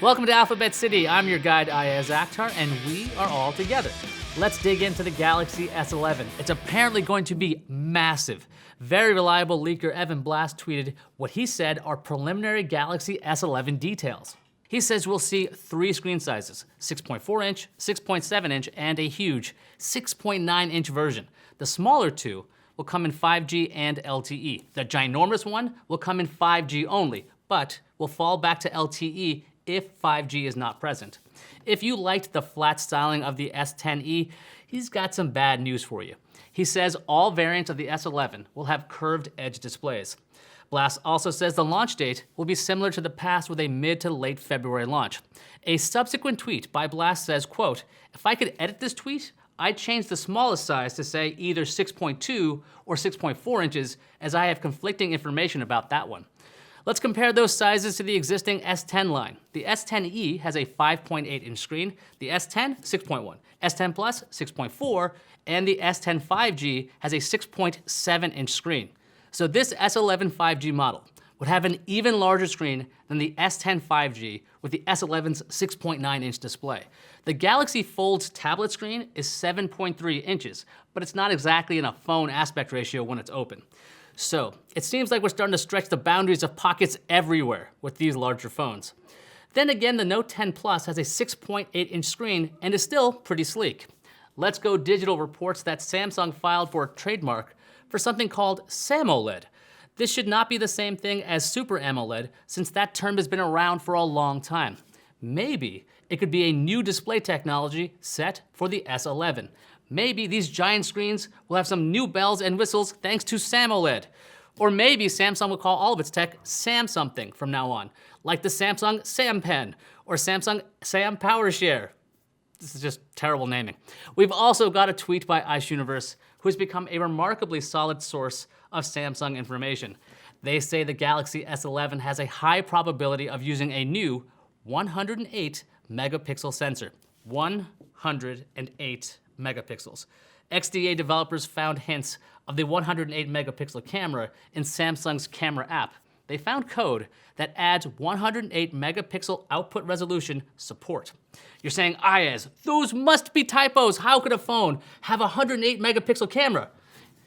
Welcome to Alphabet City. I'm your guide, Ayaz Akhtar, and we are all together. Let's dig into the Galaxy S11. It's apparently going to be massive. Very reliable leaker Evan Blass tweeted what he said are preliminary Galaxy S11 details. He says we'll see 3 screen sizes, 6.4 inch, 6.7 inch, and a huge 6.9 inch version. The smaller two will come in 5G and LTE. The ginormous one will come in 5G only, but will fall back to LTE if 5G is not present. If you liked the flat styling of the S10e, he's got some bad news for you. He says all variants of the S11 will have curved edge displays. Blass also says the launch date will be similar to the past with a mid to late February launch. A subsequent tweet by Blass says, quote, "If I could edit this tweet, I'd change the smallest size to say either 6.2 or 6.4 inches, as I have conflicting information about that one." Let's compare those sizes to the existing S10 line. The S10e has a 5.8 inch screen, the S10, 6.1, S10 Plus, 6.4, and the S10 5G has a 6.7 inch screen. So this S11 5G model would have an even larger screen than the S10 5G with the S11's 6.9 inch display. The Galaxy Fold's tablet screen is 7.3 inches, but it's not exactly in a phone aspect ratio when it's open. So it seems like we're starting to stretch the boundaries of pockets everywhere with these larger phones. Then again, the Note 10 Plus has a 6.8 inch screen and is still pretty sleek. Let's Go Digital reports that Samsung filed for a trademark for something called SAMOLED. This should not be the same thing as Super AMOLED, since that term has been around for a long time. Maybe it could be a new display technology set for the S11. Maybe these giant screens will have some new bells and whistles thanks to SAMOLED. Or maybe Samsung will call all of its tech Sam something from now on, like the Samsung Sam Pen or Samsung Sam PowerShare. This is just terrible naming. We've also got a tweet by Ice Universe, who has become a remarkably solid source of Samsung information. They say the Galaxy S11 has a high probability of using a new 108 megapixel sensor. 108 megapixels. XDA developers found hints of the 108 megapixel camera in Samsung's camera app. They found code that adds 108 megapixel output resolution support. You're saying, Ayaz, those must be typos. How could a phone have a 108 megapixel camera?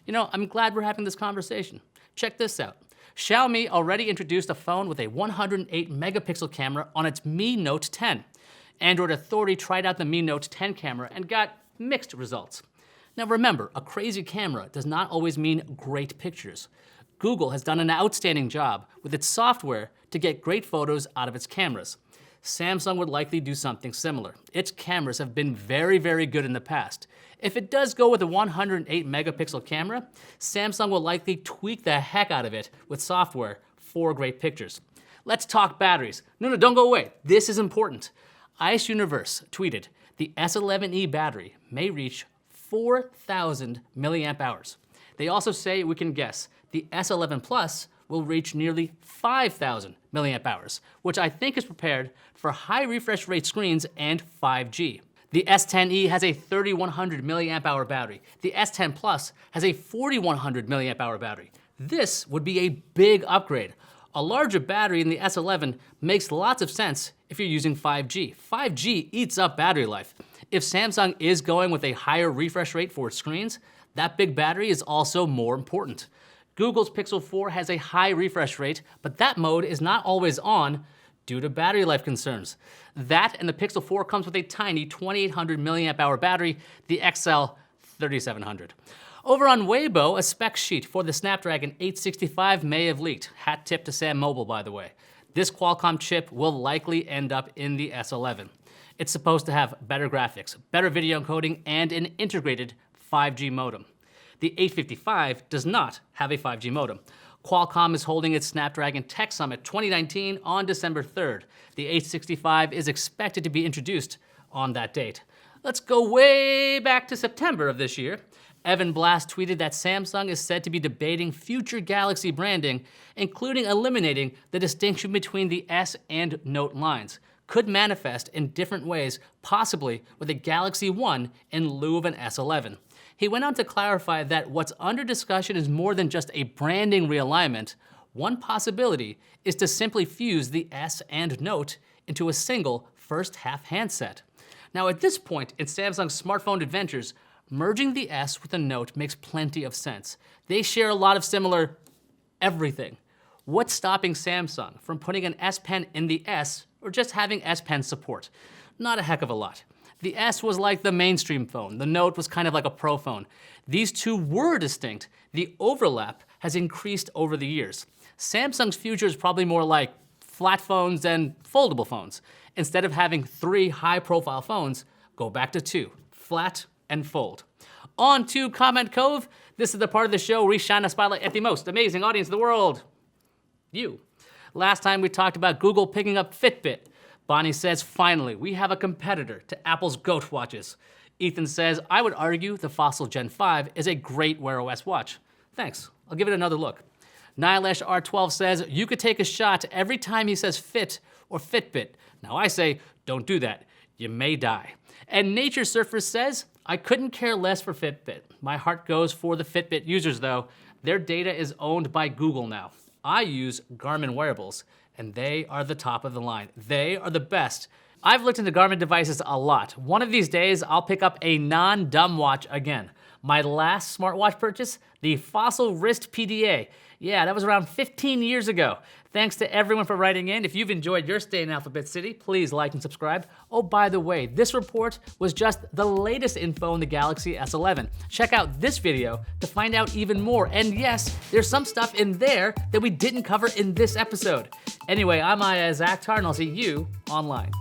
You know, I'm glad we're having this conversation. Check this out. Xiaomi already introduced a phone with a 108 megapixel camera on its Mi Note 10. Android Authority tried out the Mi Note 10 camera and got mixed results. Now remember, a crazy camera does not always mean great pictures. Google has done an outstanding job with its software to get great photos out of its cameras. Samsung would likely do something similar. Its cameras have been very, very good in the past. If it does go with a 108 megapixel camera, Samsung will likely tweak the heck out of it with software for great pictures. Let's talk batteries. No, don't go away. This is important. Ice Universe tweeted, the S11e battery may reach 4,000 milliamp hours. They also say we can guess the S11 Plus will reach nearly 5,000 milliamp hours, which I think is prepared for high refresh rate screens and 5G. The S10e has a 3,100 milliamp hour battery. The S10 Plus has a 4,100 milliamp hour battery. This would be a big upgrade. A larger battery in the S11 makes lots of sense if you're using 5G. 5G eats up battery life. If Samsung is going with a higher refresh rate for its screens, that big battery is also more important. Google's Pixel 4 has a high refresh rate, but that mode is not always on due to battery life concerns. That and the Pixel 4 comes with a tiny 2,800 milliamp hour battery, the XL 3700. Over on Weibo, a spec sheet for the Snapdragon 865 may have leaked. Hat tip to Sam Mobile, by the way. This Qualcomm chip will likely end up in the S11. It's supposed to have better graphics, better video encoding, and an integrated 5G modem. The 855 does not have a 5G modem. Qualcomm is holding its Snapdragon Tech Summit 2019 on December 3rd. The 865 is expected to be introduced on that date. Let's go way back to September of this year. Evan Blass tweeted that Samsung is said to be debating future Galaxy branding, including eliminating the distinction between the S and Note lines. Could manifest in different ways, possibly with a Galaxy 1 in lieu of an S11. He went on to clarify that what's under discussion is more than just a branding realignment. One possibility is to simply fuse the S and Note into a single first-half handset. Now at this point in Samsung's smartphone adventures, merging the S with the Note makes plenty of sense. They share a lot of similar everything. What's stopping Samsung from putting an S Pen in the S or just having S Pen support? Not a heck of a lot. The S was like the mainstream phone. The Note was kind of like a pro phone. These two were distinct. The overlap has increased over the years. Samsung's future is probably more like flat phones and foldable phones. Instead of having 3 high-profile phones, go back to 2, flat and fold. On to Comment Cove. This is the part of the show where we shine a spotlight at the most amazing audience in the world. You. Last time we talked about Google picking up Fitbit. Bonnie says, finally, we have a competitor to Apple's Goat watches. Ethan says, I would argue the Fossil Gen 5 is a great Wear OS watch. Thanks, I'll give it another look. Nilesh R12 says, you could take a shot every time he says Fit or Fitbit. Now I say, don't do that. You may die. And Nature Surfer says, I couldn't care less for Fitbit. My heart goes for the Fitbit users though. Their data is owned by Google now. I use Garmin wearables, and they are the top of the line. They are the best. I've looked into Garmin devices a lot. One of these days, I'll pick up a non-dumb watch again. My last smartwatch purchase, the Fossil Wrist PDA. Yeah, that was around 15 years ago. Thanks to everyone for writing in. If you've enjoyed your stay in Alphabet City, please like and subscribe. Oh, by the way, this report was just the latest info in the Galaxy S11. Check out this video to find out even more. And yes, there's some stuff in there that we didn't cover in this episode. Anyway, I'm Ayaz Akhtar, and I'll see you online.